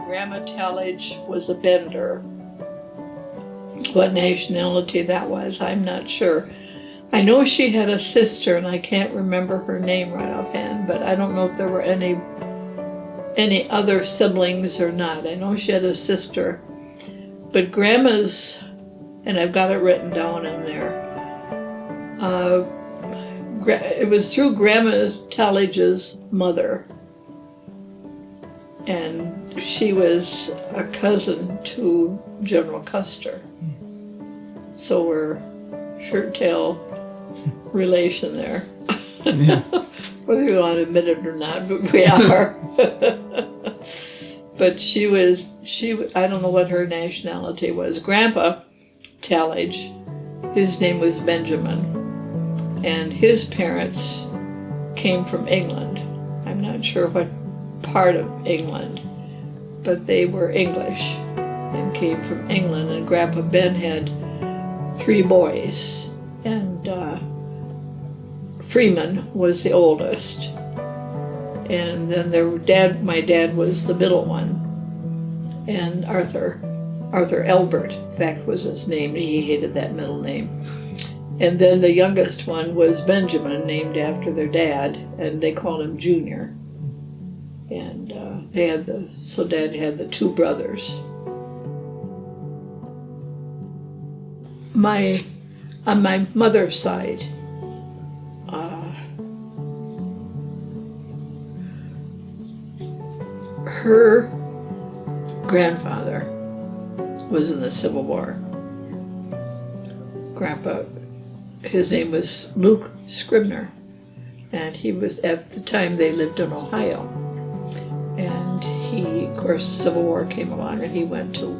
Grandma Talmadge was a Bender. What nationality that was, I'm not sure. I know she had a sister, and I can't remember her name right offhand, but I don't know if there were any other siblings or not. I know she had a sister. But Grandma's, and I've got it written down in there, it was through Grandma Talmadge's mother. And she was a cousin to General Custer. So we're shirt-tail relation there. Yeah. Whether you want to admit it or not, but we are. But I don't know what her nationality was. Grandpa Talmadge, his name was Benjamin, and his parents came from England. I'm not sure what part of England, but they were English and came from England. And Grandpa Ben had 3 boys, and Freeman was the oldest, and then my dad was the middle one, and Arthur Elbert, in fact, was his name. He hated that middle name. And then the youngest one was Benjamin, named after their dad, and they called him Junior. And Dad had the 2 brothers. On my mother's side, her grandfather was in the Civil War. Grandpa, his name was Luke Scribner, and he was, at the time they lived in Ohio. And of course, the Civil War came along, and he went to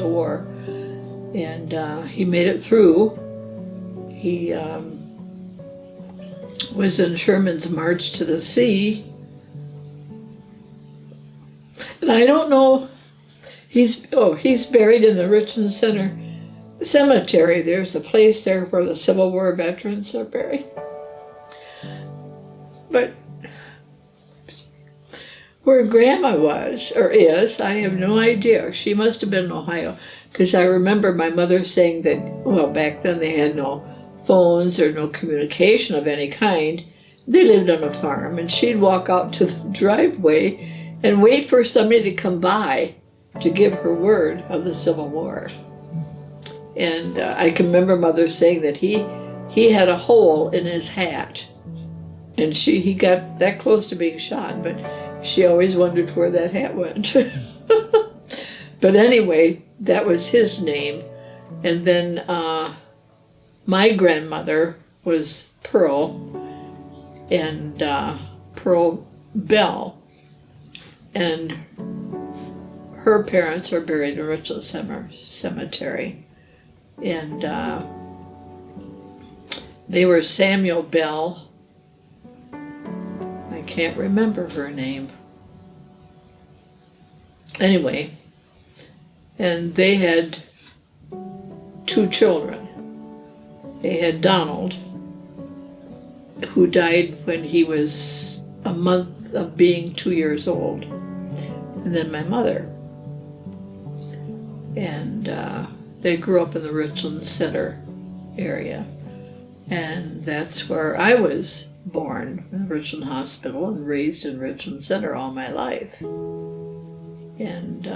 war, and he made it through. He was in Sherman's March to the Sea, and I don't know. He's buried in the Richland Center Cemetery. There's a place there where the Civil War veterans are buried, but where Grandma was, or is, I have no idea. She must have been in Ohio, because I remember my mother saying that, well, back then they had no phones or no communication of any kind. They lived on a farm, and she'd walk out to the driveway and wait for somebody to come by to give her word of the Civil War. And I can remember Mother saying that he had a hole in his hat, and he got that close to being shot, but she always wondered where that hat went. But anyway, that was his name. And then my grandmother was Pearl, and Pearl Bell. And her parents are buried in Richland Cemetery. And they were Samuel Bell. I can't remember her name. Anyway, and they had 2 children. They had Donald, who died when he was a month of being 2 years old, and then my mother. And they grew up in the Richland Center area, and that's where I was born, in Richland Hospital, and raised in Richland Center all my life. And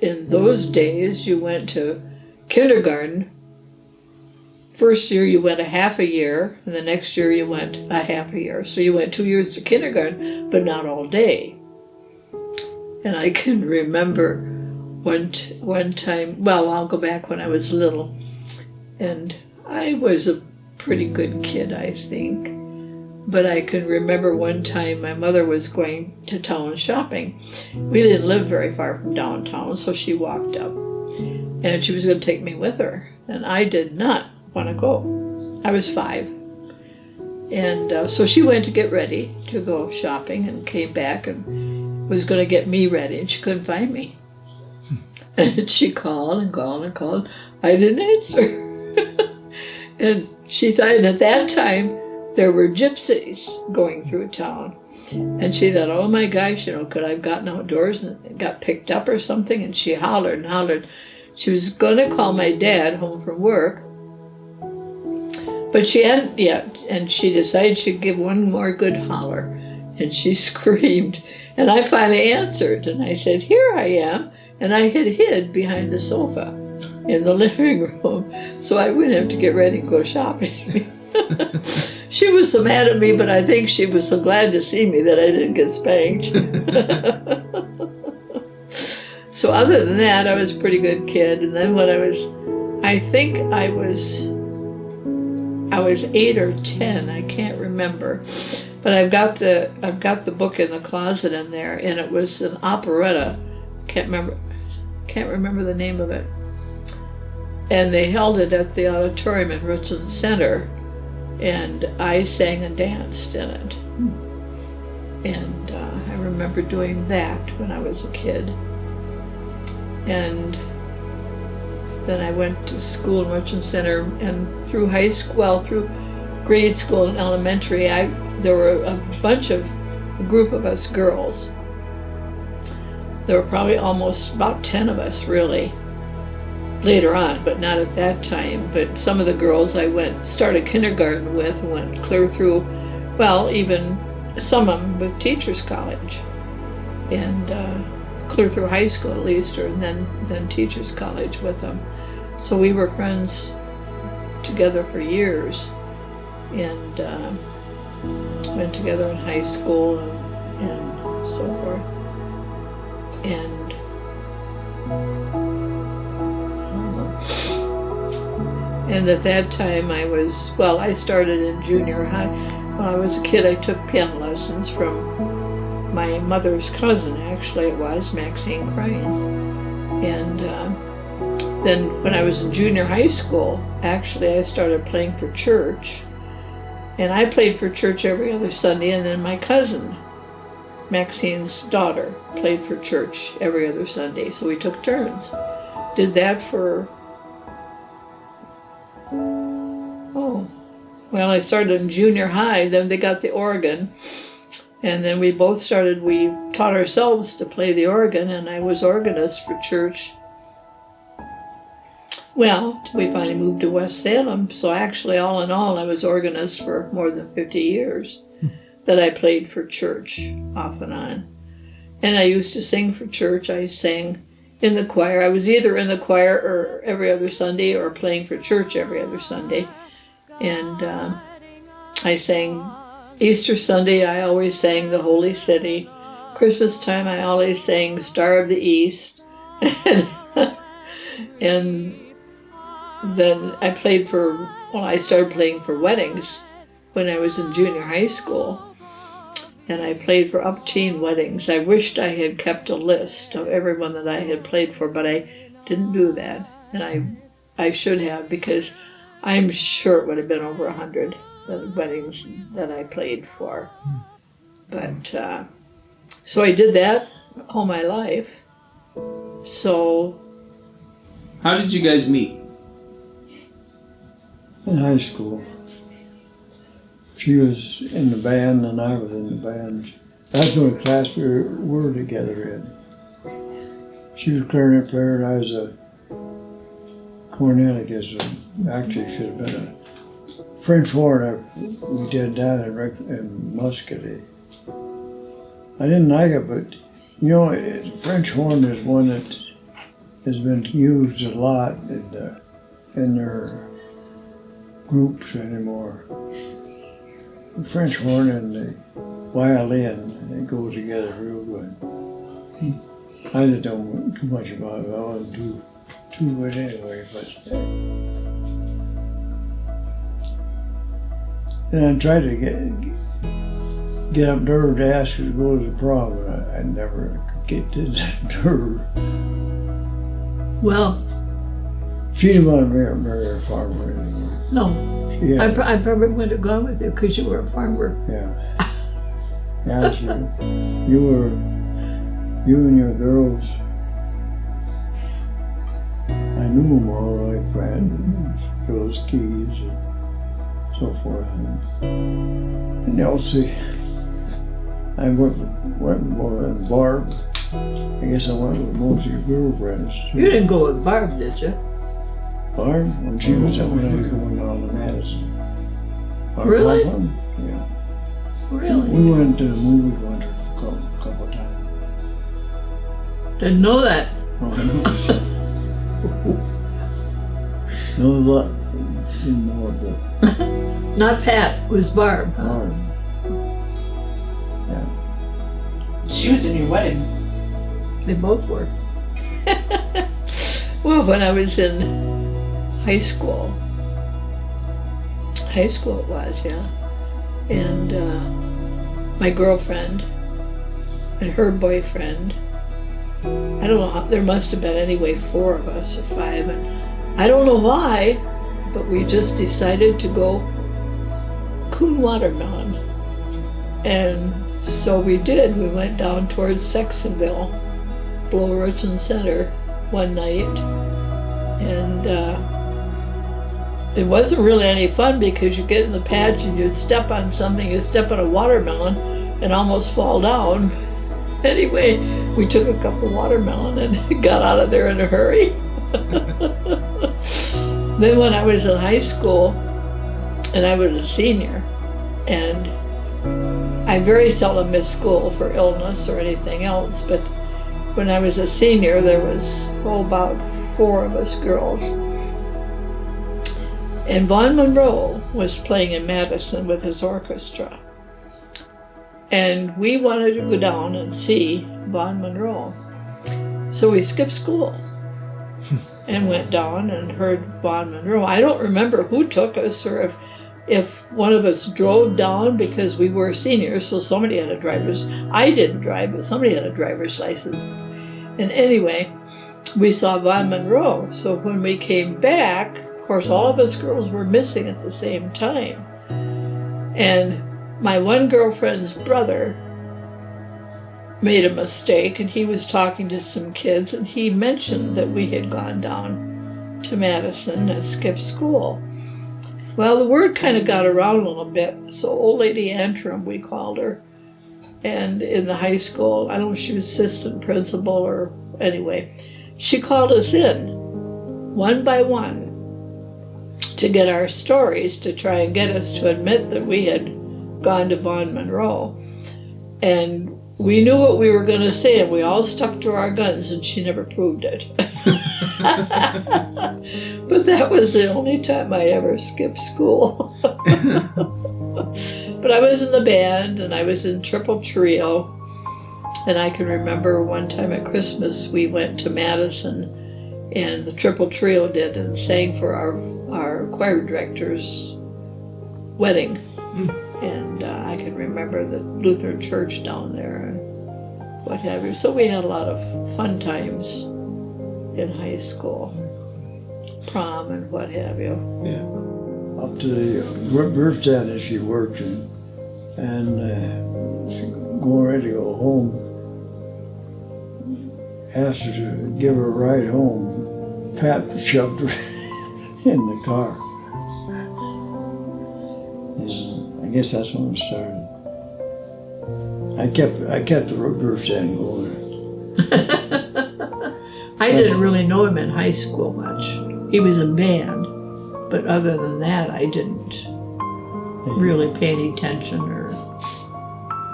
in those days, you went to kindergarten. First year you went a half a year, and the next year you went a half a year. So you went 2 years to kindergarten, but not all day. And I can remember one time, well, I'll go back when I was little, and I was a pretty good kid, I think. But I can remember one time my mother was going to town shopping. We didn't live very far from downtown, so she walked up, and she was going to take me with her. And I did not want to go. I was 5. And so she went to get ready to go shopping and came back and was going to get me ready, and she couldn't find me. And she called and called and called. I didn't answer. And she thought, and at that time, there were gypsies going through town. And she thought, oh my gosh, could I have gotten outdoors and got picked up or something? And she hollered and hollered. She was going to call my dad home from work, but she hadn't yet. And she decided she'd give one more good holler. And she screamed. And I finally answered. And I said, here I am. And I had hid behind the sofa in the living room so I wouldn't have to get ready and go shopping. She was so mad at me, but I think she was so glad to see me that I didn't get spanked. So other than that, I was a pretty good kid. And then when I think I was 8 or 10, I can't remember. But I've got the book in the closet in there, and it was an operetta. Can't remember the name of it. And they held it at the auditorium in Richland Center, and I sang and danced in it. And I remember doing that when I was a kid. And then I went to school in Richland Center, and through high school, through grade school and elementary, there were a group of us girls. There were probably almost about 10 of us, really, later on, but not at that time. But some of the girls I started kindergarten with and went clear through, well, even some of them with Teachers College, and clear through high school at least, or then Teachers College with them. So we were friends together for years, and went together in high school and so forth. And at that time I started in junior high. When I was a kid, I took piano lessons from my mother's cousin, actually it was, Maxine Cranes. And then when I was in junior high school, actually I started playing for church. And I played for church every other Sunday, and then my cousin, Maxine's daughter, played for church every other Sunday, so we took turns. Did that for, I started in junior high, then they got the organ, and then we taught ourselves to play the organ, and I was organist for church. Well, till we finally moved to West Salem, so actually all in all I was organist for more than 50 years that I played for church off and on. And I used to sing for church. I sang in the choir. I was either in the choir or every other Sunday or playing for church every other Sunday. And I sang Easter Sunday, I always sang The Holy City. Christmas time, I always sang Star of the East. And then I started playing for weddings when I was in junior high school. And I played for up-teen weddings. I wished I had kept a list of everyone that I had played for, but I didn't do that. And I should have, because I'm sure it would have been over 100 weddings that I played for. But, so I did that all my life. So. How did you guys meet? In high school. She was in the band and I was in the band. That's the only class we were together in. She was a clarinet player and I was a cornet, I guess. Actually should have been a French horn. We did down in Muscatine. I didn't like it, but French horn is one that has been used a lot in their groups anymore. The French horn and the violin, they go together real good. I didn't know too much about it. I wasn't too good anyway, but. And I tried to get up nerve to ask her to go to the prom, but I never could get to that nerve. Well. She didn't want to marry a farmer anymore. No. I probably wouldn't have gone with you because you were a farmer. Yeah. Yeah, you and your girls, I knew them all like friends, Phyllis Keys and so forth. And Elsie, I went with Barb. I guess I went with most of your girlfriends. You didn't go with Barb, did you? Barb, when she was when I was going down to Madison. Barb Really? Hoffman? Yeah. Really? We went to the movie with her a couple times. Didn't know that. Oh, I know. Know a lot. Didn't know it, but Not Pat, it was Barb. Huh? Barb. She was in your wedding. They both were. Well, when I was in high school it was, yeah. And my girlfriend and her boyfriend, I don't know how, there must have been anyway 4 of us or 5, and I don't know why, but we just decided to go coon watermelon. And so we did. We went down towards Sextonville, below Richland Center, one night, and it wasn't really any fun because you get in the patch and you'd step on something, you'd step on a watermelon and almost fall down. Anyway, we took a couple of watermelon and got out of there in a hurry. Then when I was in high school, and I was a senior, and I very seldom missed school for illness or anything else, but when I was a senior, there was about 4 of us girls. And Vaughn Monroe was playing in Madison with his orchestra. And we wanted to go down and see Vaughn Monroe. So we skipped school and went down and heard Vaughn Monroe. I don't remember who took us or if one of us drove down because we were seniors, so somebody had a driver's. I didn't drive, but somebody had a driver's license. And anyway, we saw Vaughn Monroe. So when we came back, of course, all of us girls were missing at the same time. And my one girlfriend's brother made a mistake, and he was talking to some kids, and he mentioned that we had gone down to Madison and skipped school. Well, the word kind of got around a little bit, so Old Lady Antrim, we called her, and in the high school, I don't know if she was assistant principal or anyway, she called us in, one by one, to get our stories, to try and get us to admit that we had gone to Vaughn Monroe. And we knew what we were going to say, and we all stuck to our guns, and she never proved it. But that was the only time I ever skipped school. But I was in the band, and I was in Triple Trio. And I can remember one time at Christmas, we went to Madison, and the Triple Trio did and sang for our choir director's wedding. And I can remember the Lutheran church down there and what have you. So we had a lot of fun times in high school, prom and what have you. Yeah. Up to the birth stand she worked in, and she going ready to go home. Asked her to give her a ride home. Pat shoved her in the car. I guess that's when it started. I kept the birth stand going. I didn't really know him in high school much. He was in band, but other than that, I didn't really pay any attention or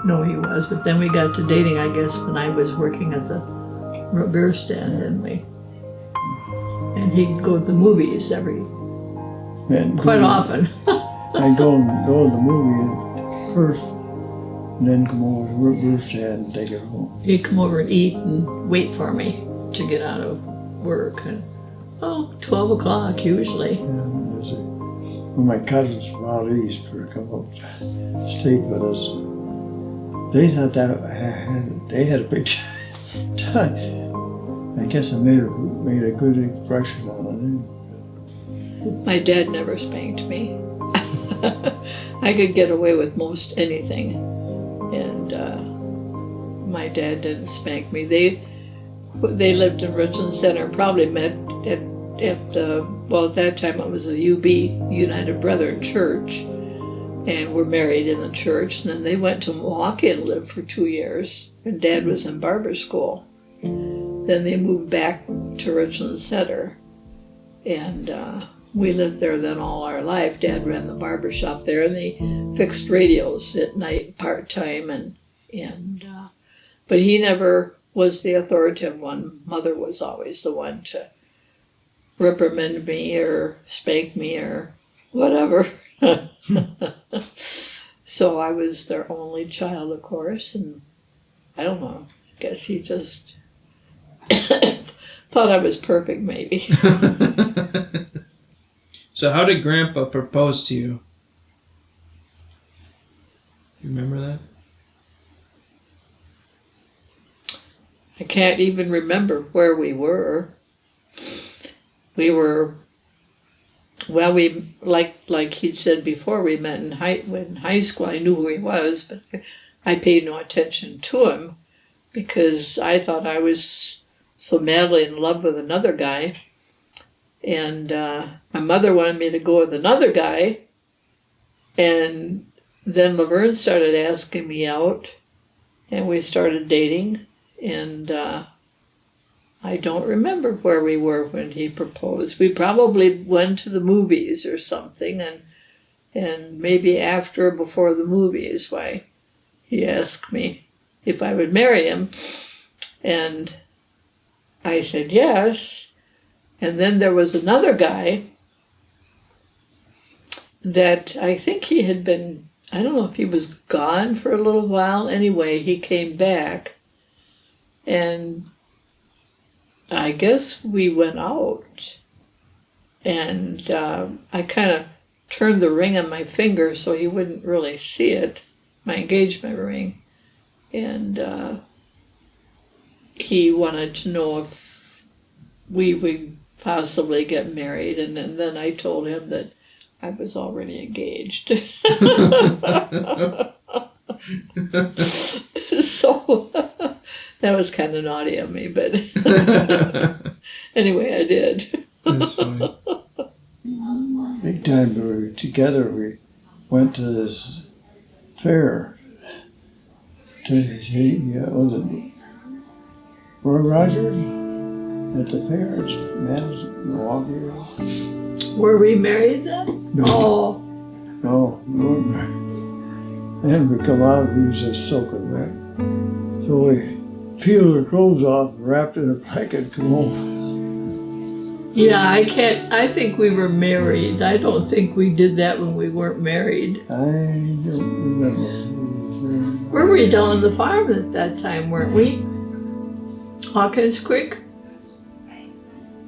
know he was. But then we got to dating, I guess, when I was working at the beer stand, didn't we? And he'd go to the movies quite often. I'd go to the movie first, and then come over to the beer stand and take it home. He'd come over and eat and wait for me to get out of work. And 12 o'clock usually. When my cousins from out east were come up to stay with us, they thought that they had a big time. I guess I made a good impression on them. My dad never spanked me. I could get away with most anything, and my dad didn't spank me. They lived in Richland Center, probably met at at that time it was the UB, United Brethren Church, and were married in the church. And then they went to Milwaukee and lived for 2 years. And Dad was in barber school. Then they moved back to Richland Center, and we lived there then all our life. Dad ran the barber shop there, and they fixed radios at night part-time, but he never was the authoritative one. Mother was always the one to reprimand me or spank me or whatever. So I was their only child, of course, and I don't know, I guess he just thought I was perfect, maybe. So how did Grandpa propose to you? You remember that? I can't even remember where we were. We were, well, we like he'd said before, we met in high school. I knew who he was, but I paid no attention to him because I thought I was so madly in love with another guy. And my mother wanted me to go with another guy. And then Laverne started asking me out, and we started dating. And I don't remember where we were when he proposed. We probably went to the movies or something, and maybe after or before the movies, why he asked me if I would marry him. And I said yes. And then there was another guy that I think he had been, I don't know if he was gone for a little while. Anyway, he came back, and I guess we went out. And I kind of turned the ring on my finger so he wouldn't really see it, my engagement ring. And he wanted to know if we would possibly get married, and then I told him that I was already engaged. So that was kind of naughty of me, but anyway, I did. That's funny. Big time we were together, we went to this fair. Was it Roy Rogers? At the fair, Madison, Milwaukee. Were we married then? No. Oh. No, we weren't married. And we come out, we was just soaking wet. So we peeled our clothes off, wrapped in a blanket, and come home. Yeah, I think we were married. I don't think we did that when we weren't married. I don't remember. Were we down on the farm at that time, weren't we? Hawkins Creek?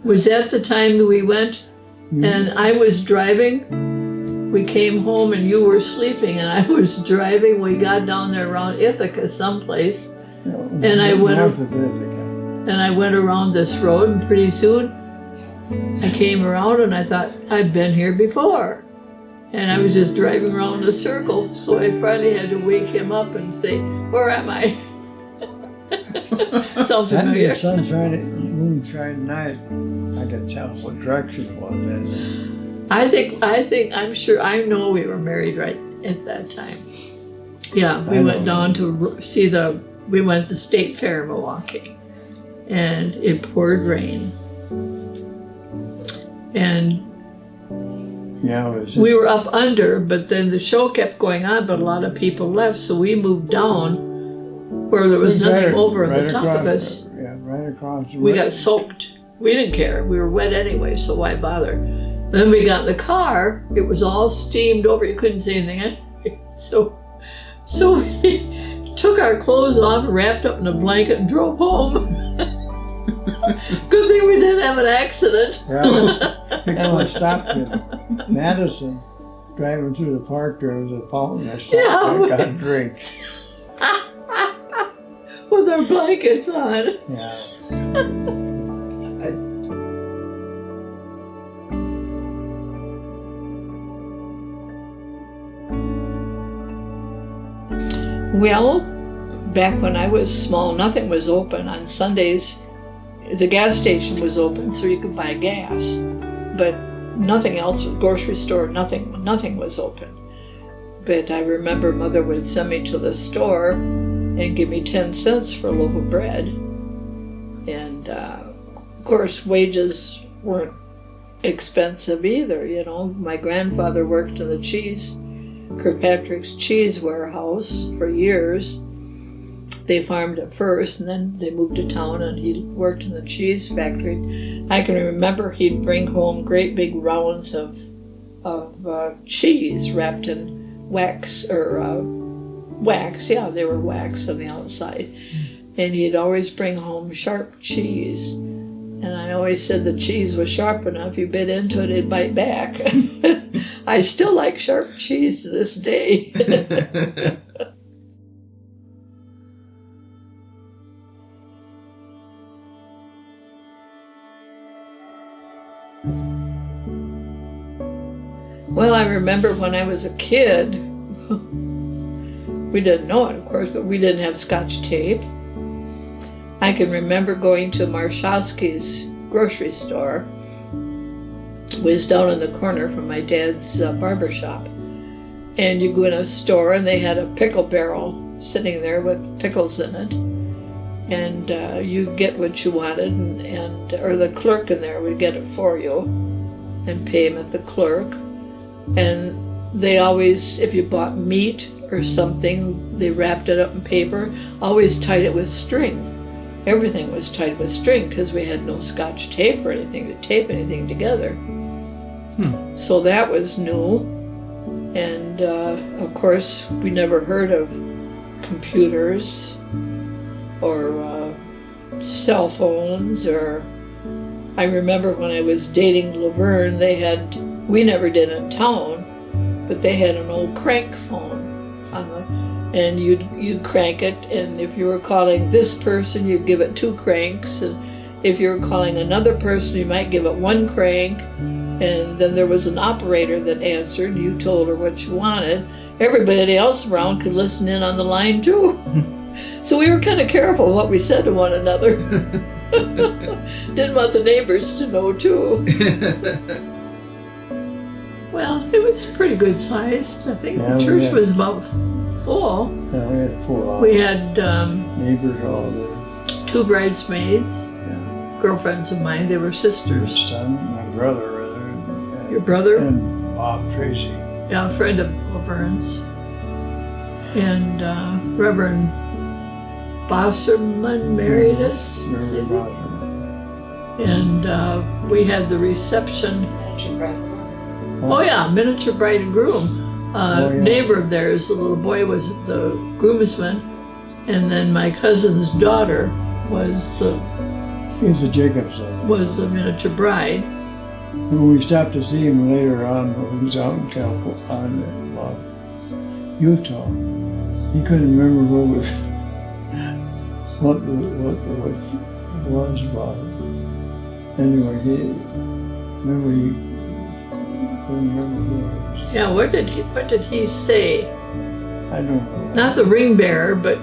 Was that the time that we went? And I was driving. We came home and you were sleeping, and I was driving. We got down there around Ithaca someplace. And I went around this road, and pretty soon I came around and I thought, I've been here before. And I was just driving around in a circle, so I finally had to wake him up and say, where am I? Sounds familiar. Sunshine, moonshine night. I could tell what direction it was in. I'm sure, I know we were married right at that time. Yeah, we went down to see we went to the State Fair in Milwaukee, and it poured rain. And yeah, it was just, we were up under, but then the show kept going on, but a lot of people left, so we moved down where there was nothing over the top of us. Yeah, right across the We got soaked. We didn't care. We were wet anyway, so why bother? Then we got in the car. It was all steamed over. You couldn't see anything anyway. So we took our clothes off, wrapped up in a blanket, and drove home. Good thing we didn't have an accident. Yeah. And I stopped in Madison, driving through the park. There was a fountain. I stopped. Yeah. I got a drink. With our blankets on. Yeah. Well, back when I was small, nothing was open. On Sundays, the gas station was open so you could buy gas, but nothing else, grocery store, nothing was open. But I remember Mother would send me to the store and give me 10 cents for a loaf of bread. And of course, wages weren't expensive either, you know. My grandfather worked in the Kirkpatrick's cheese warehouse for years. They farmed at first, and then they moved to town, and he worked in the cheese factory. I can remember he'd bring home great big rounds of cheese wrapped in wax, yeah, they were wax on the outside. And he'd always bring home sharp cheese. And I always said the cheese was sharp enough, you bit into it, it'd bite back. I still like sharp cheese to this day. Well, I remember when I was a kid, we didn't know it, of course, but we didn't have Scotch tape. I can remember going to Marshowski's grocery store. It was down in the corner from my dad's barber shop. And you go in a store and they had a pickle barrel sitting there with pickles in it. And you get what you wanted, or the clerk in there would get it for you and pay him at the clerk. And they always, if you bought meat or something, they wrapped it up in paper, always tied it with string. Everything was tied with string because we had no Scotch tape or anything to tape anything together. So that was new. And of course, we never heard of computers or cell phones, or I remember when I was dating Laverne, we never did in town, but they had an old crank phone and you'd crank it, and if you were calling this person, you'd give it 2 cranks, and if you were calling another person, you might give it 1 crank, and then there was an operator that answered, you told her what you wanted. Everybody else around could listen in on the line too. So we were kind of careful what we said to one another. Didn't want the neighbors to know too. Well, it was pretty good sized. I think the church was about full. Yeah, we had 4. We had neighbors all there. 2 bridesmaids, Yeah. girlfriends of mine. They were My sisters. son, my brother, rather. Your brother? And Bob Tracy. Yeah, a friend of Laverne's. And Reverend Bosserman married us. Reverend Bosserman. And we had the reception. Oh yeah, miniature bride and groom. Neighbor of theirs, the little boy was the groomsman, and then my cousin's daughter was the miniature bride. And when we stopped to see him later on, when he was out in California, Utah, he couldn't remember what was about it. Anyway, he couldn't remember who it was. Yeah, what did he say? I don't know. Not the ring bearer, but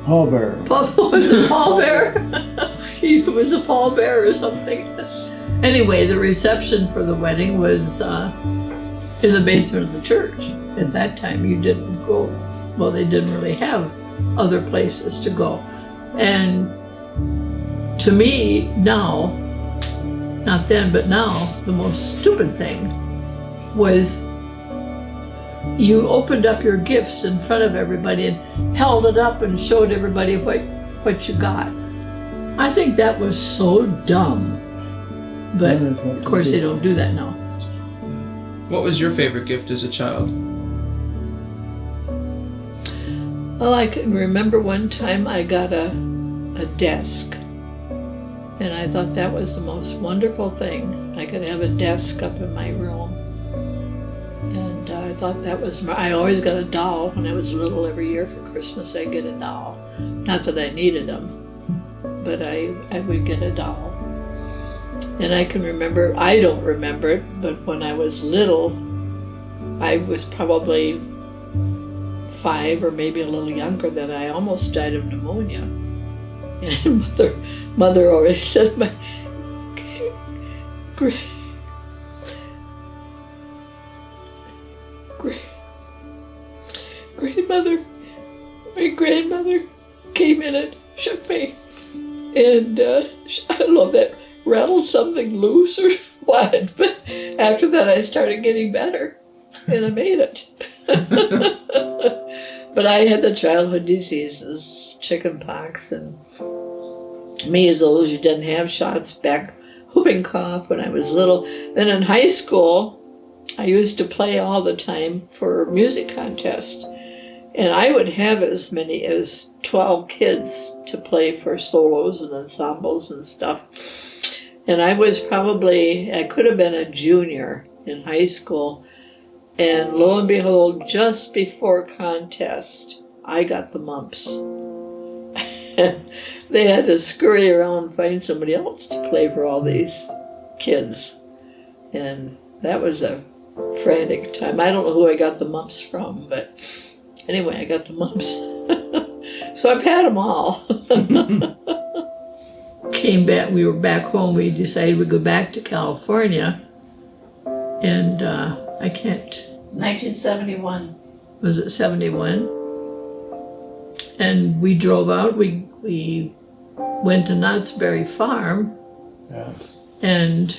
Pallbearer. Was it pallbearer? He was a pallbearer or something. Anyway, the reception for the wedding was in the basement of the church. At that time, you didn't go. Well, they didn't really have other places to go. And to me now, not then, but now, the most stupid thing was you opened up your gifts in front of everybody and held it up and showed everybody what you got. I think that was so dumb. But of course they don't do that now. What was your favorite gift as a child? Well, I can remember one time I got a desk. And I thought that was the most wonderful thing. I could have a desk up in my room. And I thought that was, I always got a doll when I was little. Every year for Christmas I'd get a doll. Not that I needed them, but I would get a doll. And I can remember, I don't remember it, but when I was little, I was probably 5 or maybe a little younger, that I almost died of pneumonia. And mother always said my my grandmother came in and shook me. And I don't know if that rattled something loose or what, but after that I started getting better and I made it. But I had the childhood diseases, chicken pox and measles. You didn't have shots back, whooping cough when I was little. Then in high school, I used to play all the time for music contests. And I would have as many as 12 kids to play for solos and ensembles and stuff. And I could have been a junior in high school. And lo and behold, just before contest, I got the mumps. They had to scurry around and find somebody else to play for all these kids. And that was a frantic time. I don't know who I got the mumps from, but anyway, I got the mumps. So I've had them all. Came back, we were back home, we decided we'd go back to California. And I can't. 1971. Was it 71? And we drove out, we went to Knott's Berry Farm. Yeah. And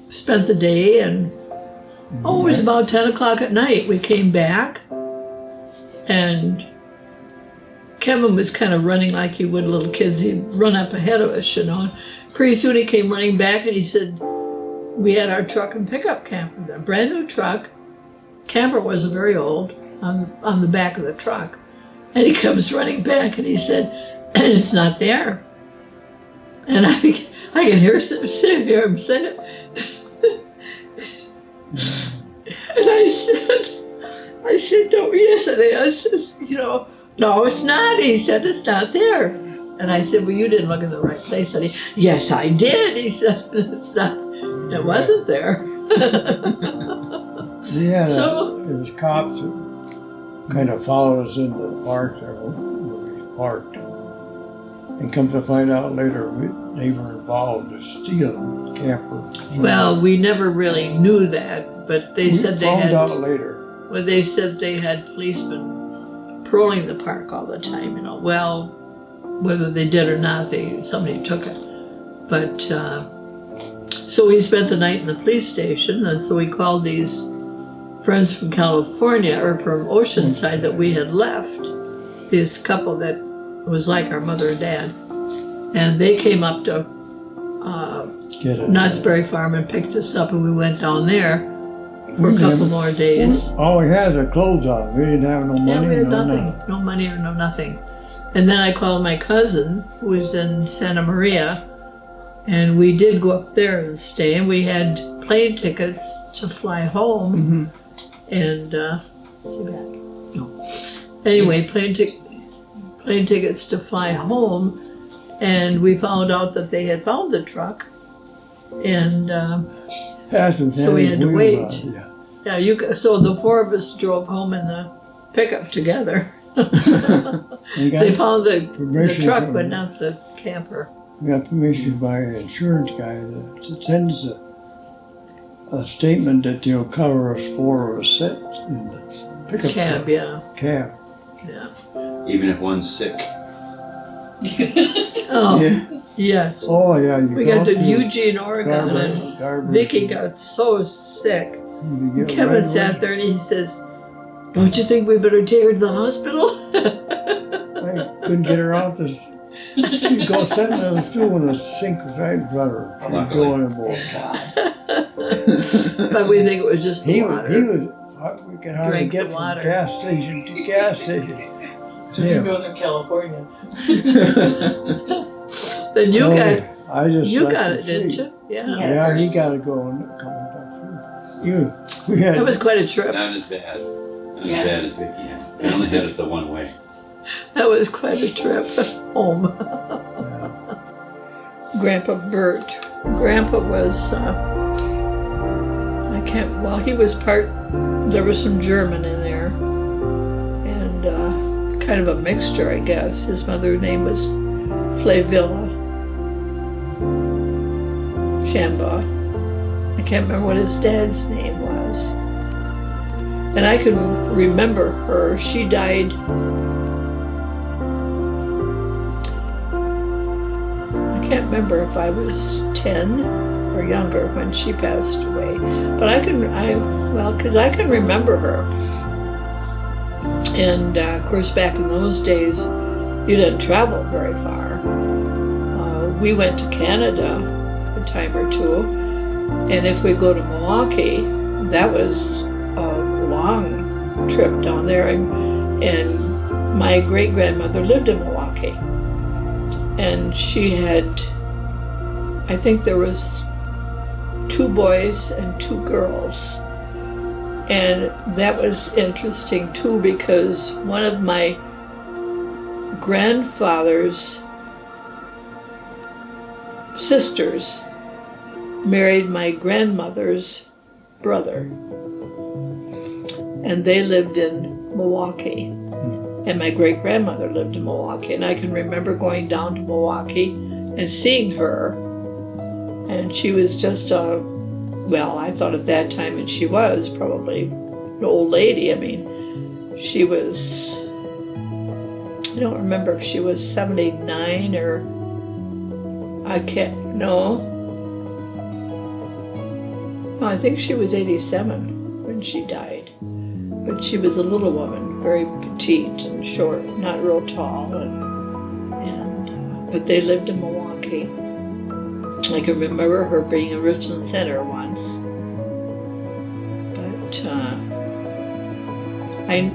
spent the day, and it was about 10 o'clock at night. We came back, and Kevin was kind of running like he would little kids. He'd run up ahead of us, you know. Pretty soon he came running back, and he said, we had our truck and pickup camper, a brand new truck. Camper wasn't very old, on the back of the truck. And he comes running back, and he said, it's not there. And I can hear him say it. And I said, no, yes it is. You know, no, it's not. He said, it's not there. And I said, well, you didn't look in the right place. And yes, I did. He said, it wasn't there. Yeah, So- it was cops that kind of followed us into the park there where we parked. And come to find out later, they were involved in stealing the camper. Well, we never really knew that, but they said they found had. out later. Well, they said they had policemen patrolling the park all the time, you know. Well, whether they did or not, somebody took it. But, so we spent the night in the police station, and so we called these friends from California, or from Oceanside that we had left, this couple that was like our mother and dad. And they came up to Knott's Berry Farm and picked us up, and we went down there for a couple more days. All we had was clothes on. We didn't have no money. Yeah, we had no nothing. No money or no nothing. And then I called my cousin, who was in Santa Maria, and we did go up there and stay, and we had plane tickets to fly home. Mm-hmm. And, see back? No. Anyway, plane tickets to fly home, and we found out that they had found the truck, and so we had to wait. So the four of us drove home in the pickup together. They found the truck, but not the camper. We got permission by an insurance guy to send us a statement that they'll cover us for a set in the pickup Cab, truck. yeah. Cab. Yeah. Even if one's sick. Oh, Yeah. yes. Oh, yeah. We got to Eugene, Oregon, and Vicky got so sick. Kevin sat there and he says, don't you think we better take her to the hospital? I couldn't get her out this. You go sitting on the stool and the sink was right in front of her. She was going anymore. But we think it was just the water. We could hardly Drank get the from water. gas station to gas station. You Yeah. go through California. Then you Oh, got I just like got to it, didn't see. you? Yeah. Yeah. Yeah, he First. got to go and come back through. We had. That was quite a trip. Not as bad. Not Yeah. as bad as Vicky had. I only had it the one way. That was quite a trip home. Yeah. Grandpa Bert. Grandpa was, he was there was some German in there. And kind of a mixture, I guess. His mother's name was Flavilla, Shamba. I can't remember what his dad's name was. And I can remember her. She died, I can't remember if I was 10 or younger when she passed away. But because I can remember her. And of course, back in those days, you didn't travel very far. We went to Canada a time or two, and if we go to Milwaukee, that was a long trip down there. And my great-grandmother lived in Milwaukee, and she had, I think there was 2 boys and 2 girls. And that was interesting too, because one of my grandfather's sisters married my grandmother's brother. And they lived in Milwaukee. And my great-grandmother lived in Milwaukee. And I can remember going down to Milwaukee and seeing her. And she was just well, I thought at that time, and she was probably an old lady. I mean, she was, I don't remember if she was 79 or, I can't, no. I think she was 87 when she died. But she was a little woman, very petite and short, not real tall. But they lived in Milwaukee. I can remember her being in Richland Center once, but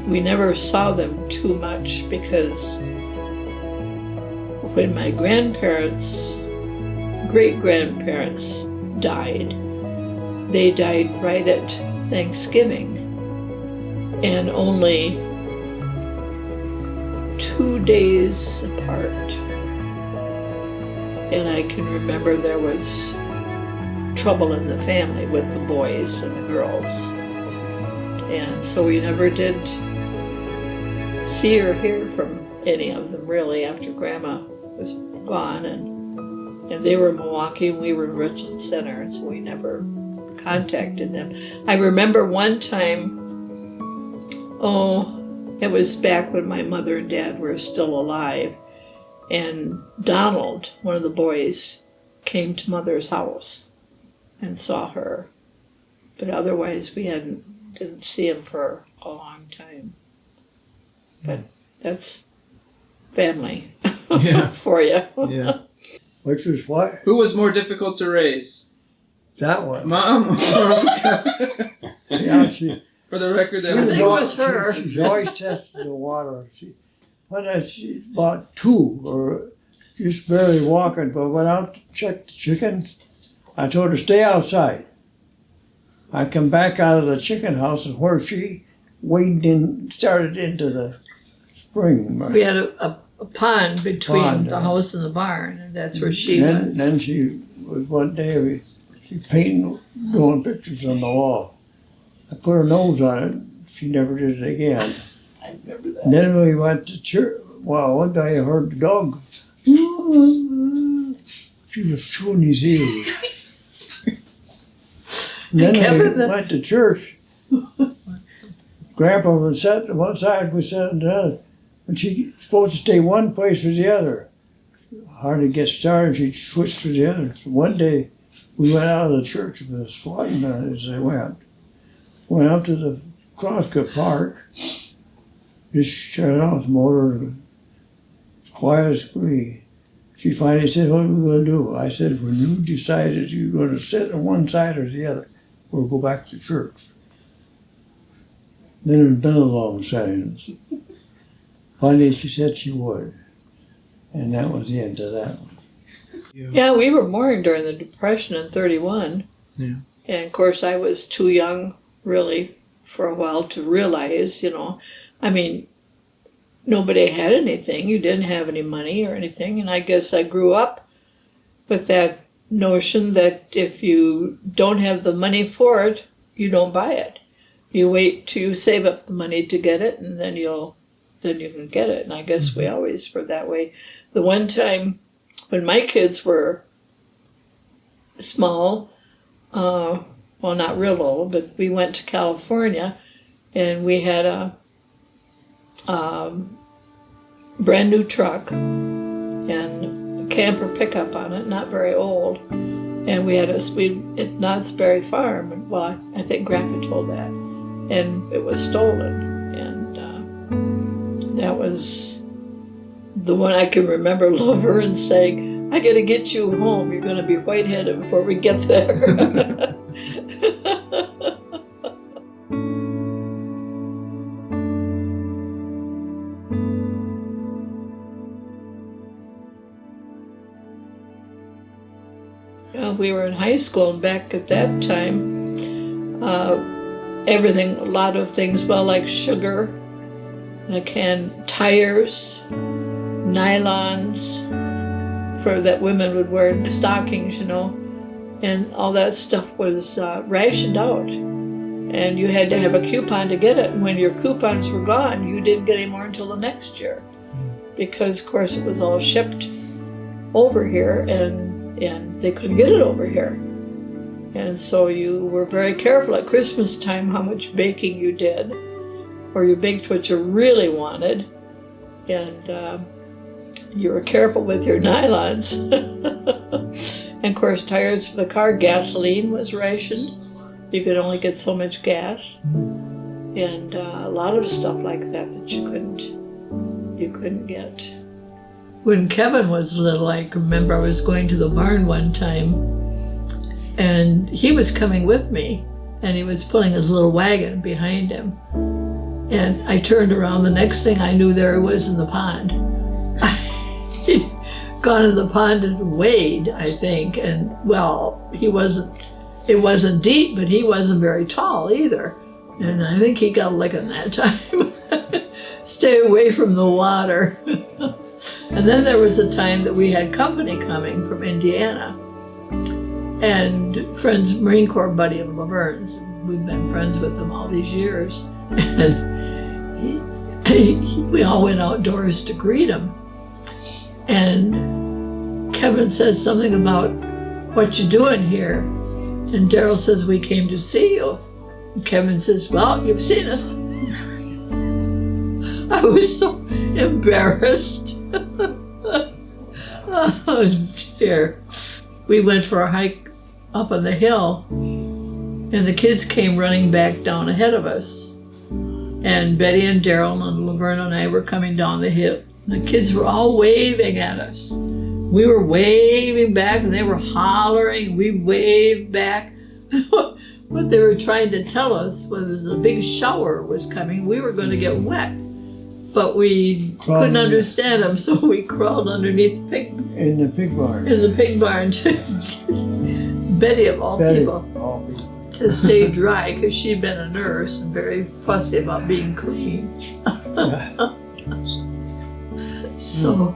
we never saw them too much, because when my grandparents, great-grandparents died, they died right at Thanksgiving, and only 2 days apart. And I can remember there was trouble in the family with the boys and the girls. And so we never did see or hear from any of them really after Grandma was gone. And they were in Milwaukee and we were in Richland Center, and so we never contacted them. I remember one time, it was back when my mother and dad were still alive. And Donald, one of the boys, came to Mother's house and saw her. But otherwise, we didn't see him for a long time. But that's family for you. Yeah. Which was what? Who was more difficult to raise? That one. Mom? Yeah, she. For the record, that I was think it was her. She's always tested the water. She bought 2, or just barely walking, but went out to check the chickens. I told her, stay outside. I come back out of the chicken house, and where she waded in, started into the spring. We had a pond between the house and the barn, and that's where she was. Then she was one day, she painting, drawing pictures on the wall. I put her nose on it. She never did it again. I remember that. And then we went to church. Well, one day I heard the dog. She was chewing his ears. And then we went to church. Grandpa was sat on one side, we sat on the other. And she was supposed to stay one place or the other. Hardly get started, she'd switch to the other. So one day we went out of the church with a swatting as they went. Went up to the Crosscut Park. Just shut off the motor, as quiet as could be. She finally said, what are we going to do? I said, when you decided you're going to sit on one side or the other, we'll go back to church. Then there's been a long silence. Finally, she said she would. And that was the end of that one. Yeah, we were mourning during the Depression in 31. Yeah. And of course, I was too young, really, for a while to realize, I mean, nobody had anything. You didn't have any money or anything. And I guess I grew up with that notion that if you don't have the money for it, you don't buy it. You wait till you save up the money to get it, and then you can get it. And I guess we always were that way. The one time when my kids were small, well, not real old, but we went to California, and we had a brand new truck and a camper pickup on it, not very old. And we had at Knott's Berry Farm. Well, I think Grandpa told that. And it was stolen. And that was the one I can remember Laverne saying, "I gotta get you home. You're gonna be white-headed before we get there." We were in high school, and back at that time, everything, a lot of things, well, like sugar, tires, nylons, for that women would wear in stockings, and all that stuff was rationed out. And you had to have a coupon to get it, and when your coupons were gone, you didn't get any more until the next year. Because, of course, it was all shipped over here, and they couldn't get it over here. And so you were very careful at Christmas time how much baking you did, or you baked what you really wanted, and you were careful with your nylons. And of course, tires for the car, gasoline was rationed. You could only get so much gas, and a lot of stuff like that you couldn't get. When Kevin was little, I can remember I was going to the barn one time, and he was coming with me, and he was pulling his little wagon behind him. And I turned around, the next thing I knew, there he was in the pond. He'd gone in the pond and waded, I think, and well, it wasn't deep, but he wasn't very tall either. And I think he got a licking that time. Stay away from the water. And then there was a time that we had company coming from Indiana, and Marine Corps buddy of Laverne's. We've been friends with them all these years, and we all went outdoors to greet him. And Kevin says something about, "What you doing here?" And Daryl says, "We came to see you." And Kevin says, "Well, you've seen us." I was so embarrassed. Oh dear. We went for a hike up on the hill, and the kids came running back down ahead of us. And Betty and Daryl and Laverne and I were coming down the hill. The kids were all waving at us. We were waving back, and they were hollering. We waved back. What they were trying to tell us was a big shower was coming. We were going to get wet. But we couldn't understand them, so we crawled underneath in the pig barn. In the pig barn, Betty of all people, to stay dry, because she'd been a nurse and very fussy about being clean. So,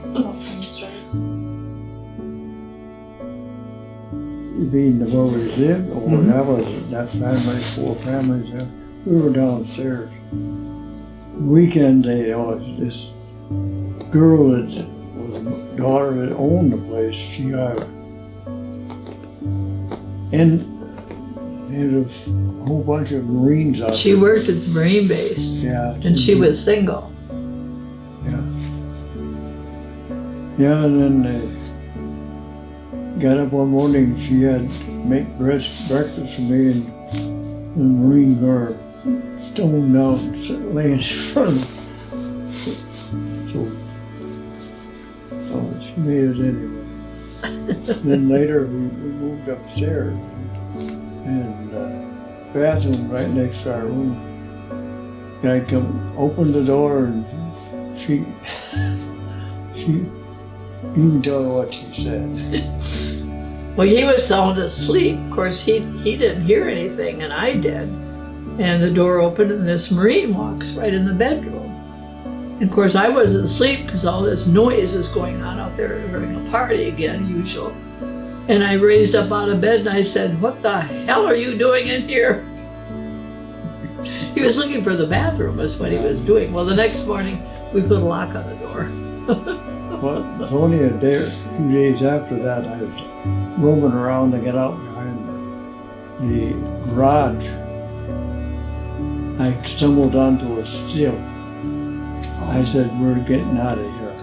being where we lived, or that family, 4 families there, we were downstairs. Weekend day, this girl that was a daughter that owned the place, she got and had a whole bunch of Marines out she there. worked at the Marine base, and she was single. Yeah, and then they got up one morning, she had to make breakfast for me, and the Marine guard stoned out and laying in front of me. So she made it anyway. Then later we moved upstairs, and bathroom right next to our room. Guy come open the door, and she you can tell her what she said. Well, he was sound asleep. Of course, he didn't hear anything, and I did. And the door opened, and this Marine walks right in the bedroom. And of course, I wasn't asleep because all this noise was going on out there. Having a party again, usual. And I raised up out of bed, and I said, "What the hell are you doing in here?" He was looking for the bathroom, is what he was doing. Well, the next morning, we put a lock on the door. But it's only a few days after that I was roaming around to get out behind the garage. I stumbled onto a still. I said, we're getting out of here.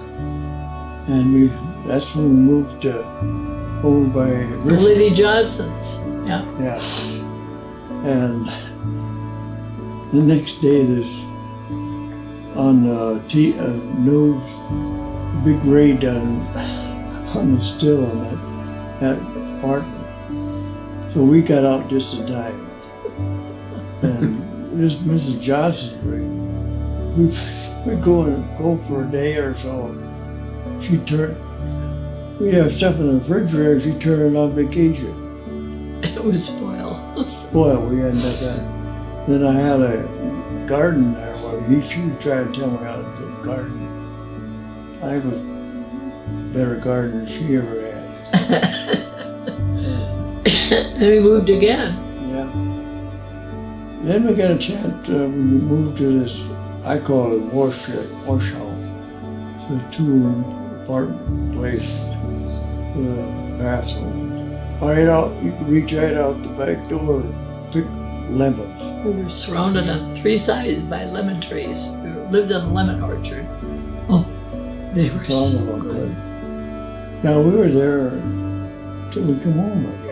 And that's when we moved over by Richmond. Liddy Johnson's, yeah. Yeah. And the next day there's on news, big raid on the still on that apartment. So we got out just in time. And this Mrs. Johnson, we go for a day or so. We'd have stuff in the refrigerator, she turned it on vacation. It was spoiled. Boy, we ended up that. Then I had a garden there where she was trying to tell me how to do a garden. I was a better gardener than she ever had. And we moved again. Yeah. Then we got a chance, we moved to this, I call it wash house. It's a 2-room apartment place with a bathroom. Right out, you could reach right out the back door and pick lemons. We were surrounded on 3 sides by lemon trees. We lived in a lemon orchard. Oh, they were so good. Now we were there till we come home again.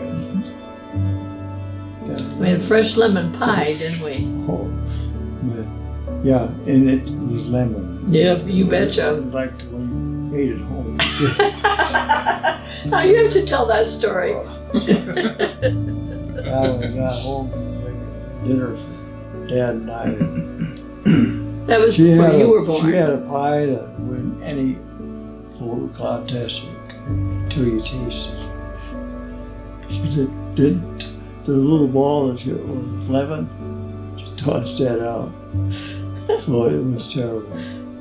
We had fresh lemon pie, didn't we? Oh, yeah, and it was lemon. Yeah, you betcha. I liked it when you made it home. Now you have to tell that story. I got home from making dinner for Dad and I. That was before you were born. She had a pie that would win any photo contest until you taste it. She did the little ball that was lemon, she tossed that out. So it was terrible.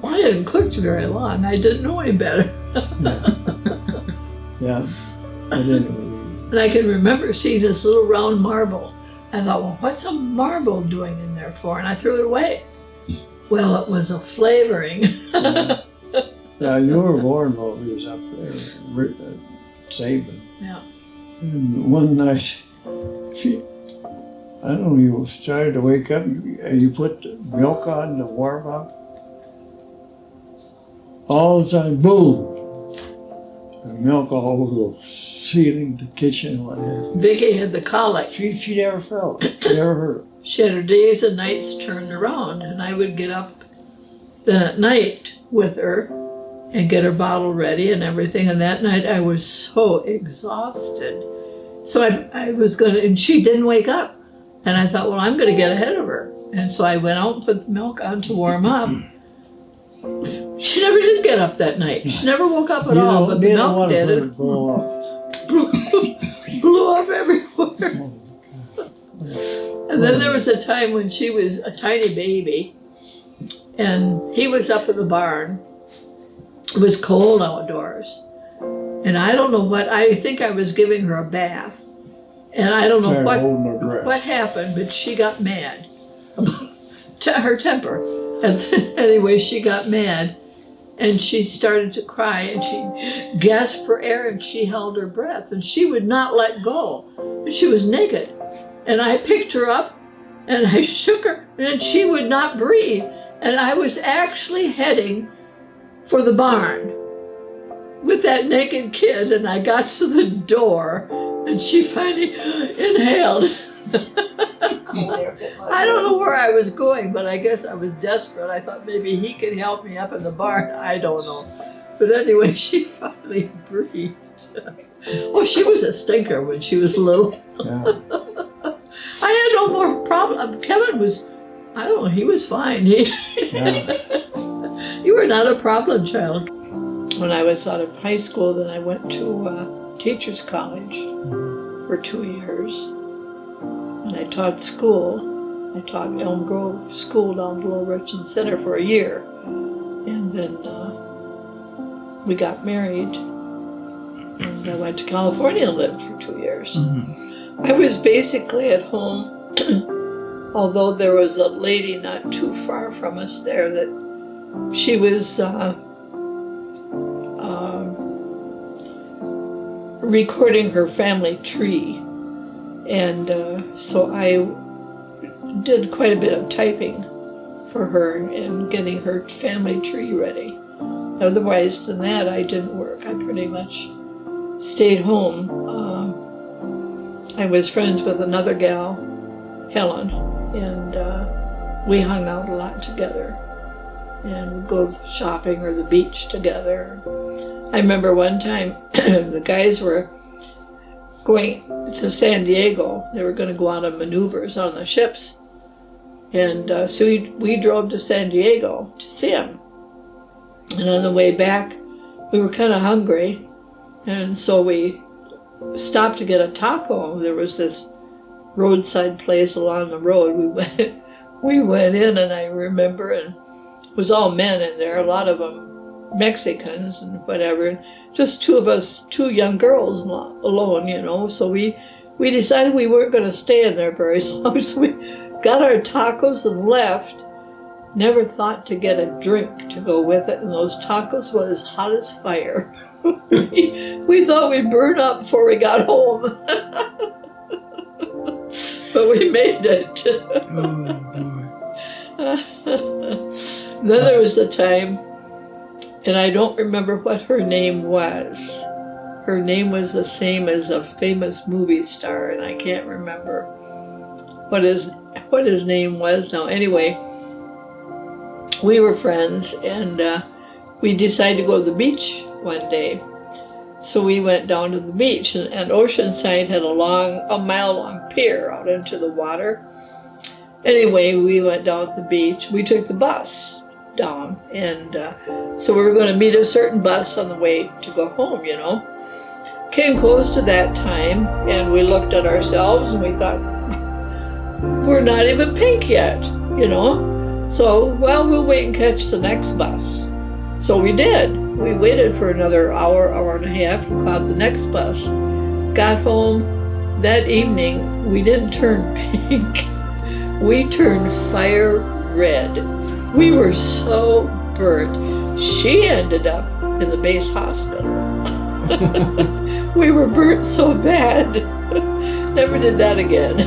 Well, I hadn't cooked very long. I didn't know any better. Yeah. But anyway. And I can remember seeing this little round marble. I thought, well, what's a marble doing in there for? And I threw it away. Well, it was a flavoring. Yeah, you were born while we was up there, Sabin. Yeah. And one night, I don't know, you started to wake up, you put the milk on to warm up. All of a sudden, boom! The milk all over the ceiling, the kitchen, whatever. Vicky had the colic. She never felt it, never heard it. She had her days and nights turned around, and I would get up then at night with her and get her bottle ready and everything. And that night I was so exhausted. So I was gonna, and she didn't wake up. And I thought, well, I'm gonna get ahead of her. And so I went out and put the milk on to warm up. She never did get up that night. She never woke up at all, but the milk did. It blew up everywhere. And then there was a time when she was a tiny baby, and he was up in the barn. It was cold outdoors. And I don't know what, I think I was giving her a bath. And I don't know what happened, but she got mad about her temper. And anyway, she got mad and she started to cry and she gasped for air and she held her breath and she would not let go. She was naked. And I picked her up and I shook her and she would not breathe. And I was actually heading for the barn with that naked kid, and I got to the door and she finally inhaled. I don't know where I was going, but I guess I was desperate. I thought maybe he could help me up in the barn. I don't know. But anyway, she finally breathed. Well, she was a stinker when she was little. Yeah. I had no more problem. Kevin was, I don't know, he was fine. You were not a problem child. When I was out of high school, then I went to teacher's college for 2 years. And I taught school. I taught Elm Grove School down below Richmond Center for a year. And then we got married. And I went to California and lived for 2 years. I was basically at home, although there was a lady not too far from us there that she was recording her family tree. And so I did quite a bit of typing for her and getting her family tree ready. Otherwise than that, I didn't work. I pretty much stayed home. I was friends with another gal, Helen, and we hung out a lot together and would go shopping or the beach together. I remember one time the guys were going to San Diego. They were going to go on maneuvers on the ships. And so we drove to San Diego to see them. And on the way back, we were kind of hungry. And so we stopped to get a taco. There was this roadside place along the road. We went in, and I remember, and it was all men in there, a lot of them Mexicans and whatever. And just two of us, two young girls alone, you know. So we decided we weren't going to stay in there very long. So we got our tacos and left. Never thought to get a drink to go with it, and those tacos were as hot as fire. We thought we'd burn up before we got home. But we made it. Then there was a time, and I don't remember what her name was. Her name was the same as a famous movie star, and I can't remember what his name was now. Anyway, we were friends, and we decided to go to the beach one day. So we went down to the beach, and Oceanside had a mile-long pier out into the water. Anyway, we went down to the beach. We took the bus down, and so we were going to meet a certain bus on the way to go home, you know. Came close to that time, and we looked at ourselves, and we thought, we're not even pink yet, you know. So, well, we'll wait and catch the next bus. So we did. We waited for another hour and a half, and caught the next bus. Got home that evening. We didn't turn pink. We turned fire red. We were so burnt. She ended up in the base hospital. We were burnt so bad. Never did that again.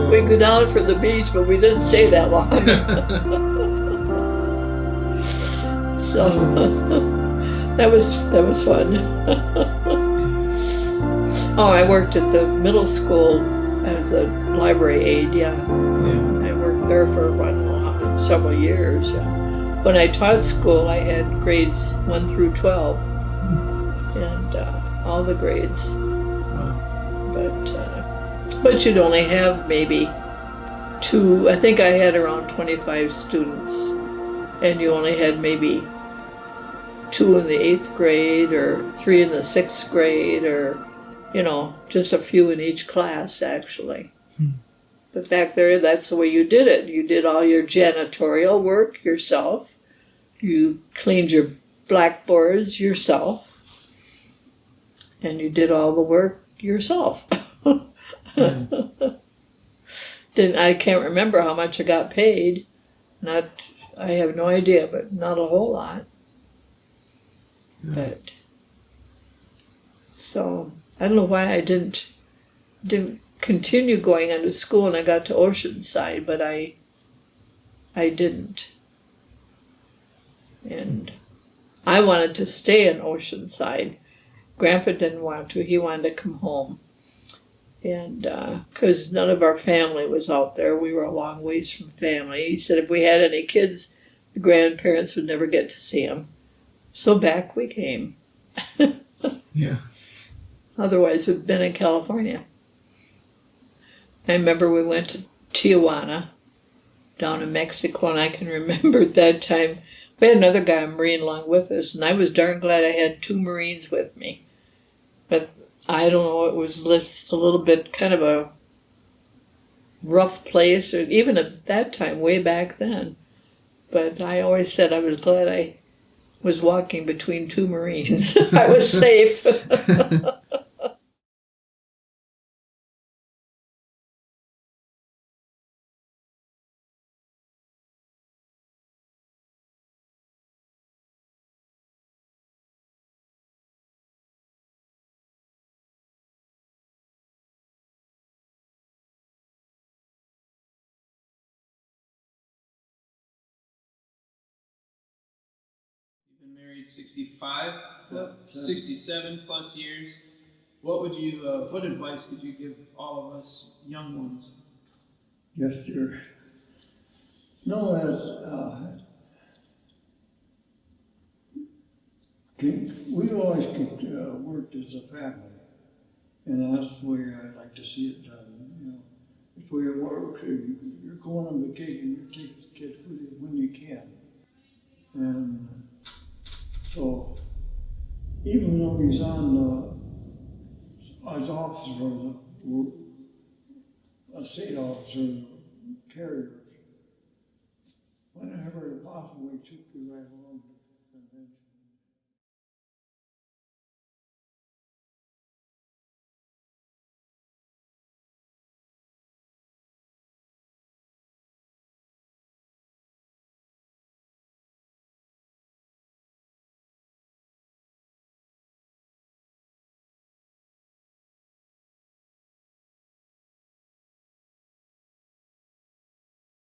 We go down for the beach, but we didn't stay that long. So that was fun. Oh, I worked at the middle school as a library aide. Yeah. I worked there for several years. Yeah. When I taught school, I had grades 1 through 12, and all the grades. But you'd only have maybe 2. I think I had around 25 students, and you only had maybe 2 in the 8th grade or 3 in the 6th grade, or, you know, just a few in each class, actually. But back there, that's the way you did it. You did all your janitorial work yourself. You cleaned your blackboards yourself. And you did all the work yourself. I can't remember how much I got paid. I have no idea, but not a whole lot. But so I don't know why I didn't continue going into school, and I got to Oceanside, but I didn't. And I wanted to stay in Oceanside. Grandpa didn't want to. He wanted to come home. And because none of our family was out there, we were a long ways from family. He said if we had any kids, the grandparents would never get to see them. So back we came. Yeah. Otherwise, we'd been in California. I remember we went to Tijuana, down in Mexico, and I can remember at that time, we had another guy, a Marine, along with us, and I was darn glad I had 2 Marines with me. But I don't know, it was just a little bit kind of a rough place, or even at that time, way back then. But I always said I was glad I was walking between 2 Marines. I was safe. been married 65, Yeah, 67 plus years. What would you, what advice could you give all of us young ones? Just know as, we always worked as a family, and that's the way I like to see it done, you know. If we work, you're going on vacation, you take the kids with you when you can. And so, even though he's on, as officer, a state officer, carriers, whenever possible, we took you right along to the convention.